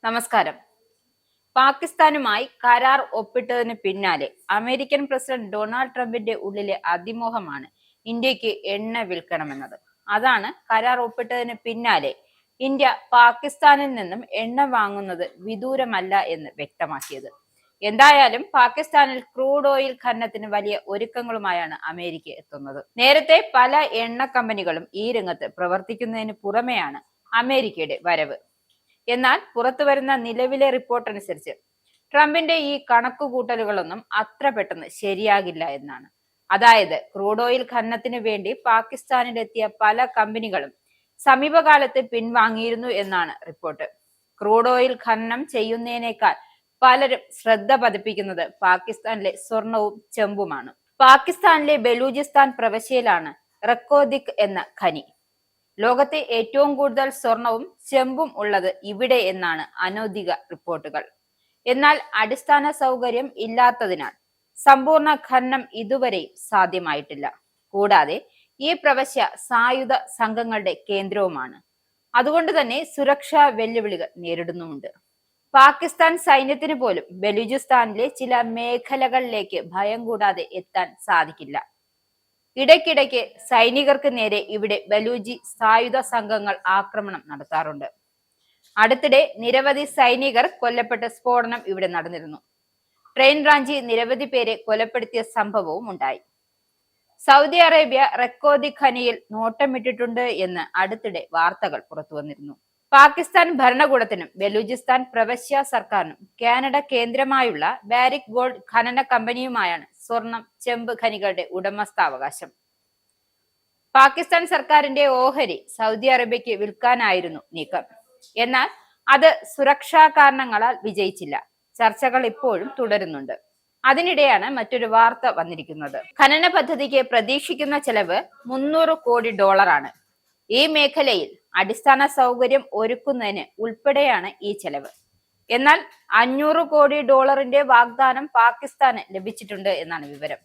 നമസ്കാരം. പാകിസ്ഥാനുമായി കരാർ ഒപ്പിട്ടതിന് പിന്നാലെ അമേരിക്കൻ പ്രസിഡന്റ് ഡൊണാൾഡ് ട്രംപിന്റെ ഉള്ളിലെ അതിമോഹമാണ് ഇന്ത്യക്ക് എണ്ണ വിൽക്കണമെന്നത്. അതാണ് കരാർ ഒപ്പിട്ടതിന് പിന്നാലെ ഇന്ത്യ പാകിസ്ഥാനിൽ നിന്നും എണ്ണ വാങ്ങുന്നത് വിദൂരമല്ല എന്ന് വ്യക്തമാക്കിയത്. എന്തായാലും പാകിസ്ഥാനിൽ ക്രൂഡ് ഓയിൽ ഖനനത്തിന് വലിയ ഒരുക്കങ്ങളുമായാണ് അമേരിക്ക എത്തുന്നത്. നേരത്തെ പല എണ്ണ കമ്പനികളും ഈ രംഗത്ത് പ്രവർത്തിക്കുന്നതിന് പുറമെയാണ് അമേരിക്കയുടെ വരവ്. എന്നാൽ പുറത്തുവരുന്ന നിലവിലെ റിപ്പോർട്ട് അനുസരിച്ച് ട്രംപിന്റെ ഈ കണക്കുകൂട്ടലുകളൊന്നും അത്ര പെട്ടെന്ന് ശരിയാകില്ല എന്നാണ്. അതായത് ക്രൂഡ് ഓയിൽ ഖനനത്തിന് വേണ്ടി പാകിസ്ഥാനിലെത്തിയ പല കമ്പനികളും സമീപകാലത്ത് പിൻവാങ്ങിയിരുന്നു എന്നാണ് റിപ്പോർട്ട്. ക്രൂഡ് ഓയിൽ ഖനനം ചെയ്യുന്നതിനേക്കാൾ പലരും ശ്രദ്ധ പതിപ്പിക്കുന്നത് പാകിസ്ഥാനിലെ സ്വർണവും ചെമ്പുമാണ്. പാകിസ്ഥാനിലെ ബലൂചിസ്ഥാൻ പ്രവിശ്യയിലാണ് റക്കോദിക് എന്ന ഖനി. ലോകത്തെ ഏറ്റവും കൂടുതൽ സ്വർണവും ചെമ്പും ഉള്ളത് ഇവിടെ എന്നാണ് അനൗദ്യോഗിക റിപ്പോർട്ടുകൾ. എന്നാൽ അടിസ്ഥാന സൗകര്യം ഇല്ലാത്തതിനാൽ സമ്പൂർണ്ണ ഖനനം ഇതുവരെയും സാധ്യമായിട്ടില്ല. കൂടാതെ ഈ പ്രവിശ്യ സായുധ സംഘങ്ങളുടെ കേന്ദ്രവുമാണ്. അതുകൊണ്ട് തന്നെ സുരക്ഷാ വെല്ലുവിളികൾ നേരിടുന്നുമുണ്ട്. പാകിസ്ഥാൻ സൈന്യത്തിന് പോലും ബലൂചിസ്ഥാനിലെ ചില മേഖലകളിലേക്ക് ഭയം കൂടാതെ എത്താൻ സാധിക്കില്ല. ഇടയ്ക്കിടയ്ക്ക് സൈനികർക്ക് നേരെ ഇവിടെ ബലൂചി സായുധ സംഘങ്ങൾ ആക്രമണം നടത്താറുണ്ട്. അടുത്തിടെ നിരവധി സൈനികർ കൊല്ലപ്പെട്ട സ്ഫോടനം ഇവിടെ നടന്നിരുന്നു. ട്രെയിൻ റാഞ്ചി നിരവധി പേരെ കൊലപ്പെടുത്തിയ സംഭവവും ഉണ്ടായി. സൗദി അറേബ്യ റക്കോദി ഖനിയിൽ നോട്ടമിട്ടിട്ടുണ്ട് എന്ന് അടുത്തിടെ വാർത്തകൾ പുറത്തു വന്നിരുന്നു. പാകിസ്ഥാൻ ഭരണകൂടത്തിനും ബലൂചിസ്ഥാൻ പ്രവിശ്യ സർക്കാരിനും കാനഡ കേന്ദ്രമായുള്ള ബാരിക് ഗോൾഡ് ഖനന കമ്പനിയുമായാണ് സ്വർണം ചെമ്പ് ഖനികളുടെ ഉടമസ്ഥാവകാശം. പാകിസ്ഥാൻ സർക്കാരിന്റെ ഓഹരി സൗദി അറേബ്യക്ക് വിൽക്കാനായിരുന്നു നീക്കം. എന്നാൽ അത് സുരക്ഷാ കാരണങ്ങളാൽ വിജയിച്ചില്ല. ചർച്ചകൾ ഇപ്പോഴും തുടരുന്നുണ്ട്. അതിനിടെയാണ് മറ്റൊരു വാർത്ത വന്നിരിക്കുന്നത്. ഖനന പദ്ധതിക്ക് പ്രതീക്ഷിക്കുന്ന ചെലവ് $300 കോടി ആണ്. ഈ മേഖലയിൽ അടിസ്ഥാന സൗകര്യം ഒരുക്കുന്നതിന് ഉൾപ്പെടെയാണ് ഈ ചെലവ്. എന്നാൽ $500 കോടി വാഗ്ദാനം പാകിസ്ഥാന് ലഭിച്ചിട്ടുണ്ട് എന്നാണ് വിവരം.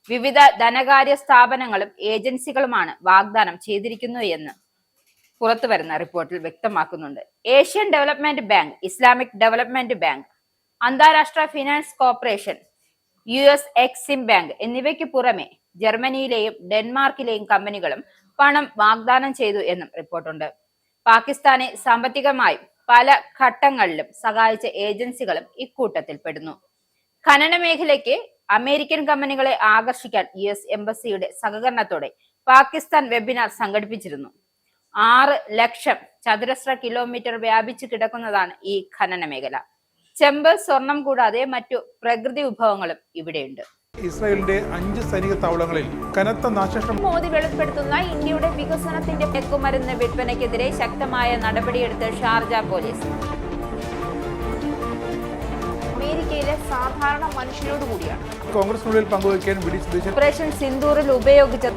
വിവിധ ധനകാര്യ സ്ഥാപനങ്ങളും ഏജൻസികളുമാണ് വാഗ്ദാനം ചെയ്തിരിക്കുന്നു എന്ന് പുറത്തുവരുന്ന റിപ്പോർട്ടിൽ വ്യക്തമാക്കുന്നുണ്ട്. Asian development bank, Islamic development bank, അന്താരാഷ്ട്ര finance corporation, US Exim bank എന്നിവയ്ക്ക് പുറമെ ജർമ്മനിയിലെയും ഡെൻമാർക്കിലെയും കമ്പനികളും പണം വാഗ്ദാനം ചെയ്തു എന്നും റിപ്പോർട്ടുണ്ട്. പാകിസ്ഥാനെ സാമ്പത്തികമായി പല ഘട്ടങ്ങളിലും സഹായിച്ച ഏജൻസികളും ഇക്കൂട്ടത്തിൽ പെടുന്നു. ഖനന മേഖലയ്ക്ക് അമേരിക്കൻ കമ്പനികളെ ആകർഷിക്കാൻ US എംബസിയുടെ സഹകരണത്തോടെ പാകിസ്ഥാൻ വെബിനാർ സംഘടിപ്പിച്ചിരുന്നു. 6 ലക്ഷം ചതുരശ്ര കിലോമീറ്റർ വ്യാപിച്ചു കിടക്കുന്നതാണ് ഈ ഖനന മേഖല. ചെമ്പ്, സ്വർണം കൂടാതെ മറ്റു പ്രകൃതി വിഭവങ്ങളും ഇവിടെയുണ്ട്. ഇസ്രായേലിന്റെ 5 സൈനിക താവളങ്ങളിൽ കനത്ത നാശനഷ്ടം. മോദി വെളിപ്പെടുത്തുന്ന ഇന്ത്യയുടെ വികസനത്തിന്റെ മയക്കുമരുന്ന് വിൽപ്പനയ്ക്കെതിരെ ശക്തമായ നടപടിയെടുത്ത് ഷാർജ പോലീസ്. അമേരിക്കയിലെ സാധാരണ മനുഷ്യരോട് കൂടിയാണ് കോൺഗ്രസിനുള്ളിൽ പങ്കുവയ്ക്കാൻ ഓപ്പറേഷൻ സിന്ദൂറിൽ ഉപയോഗിച്ച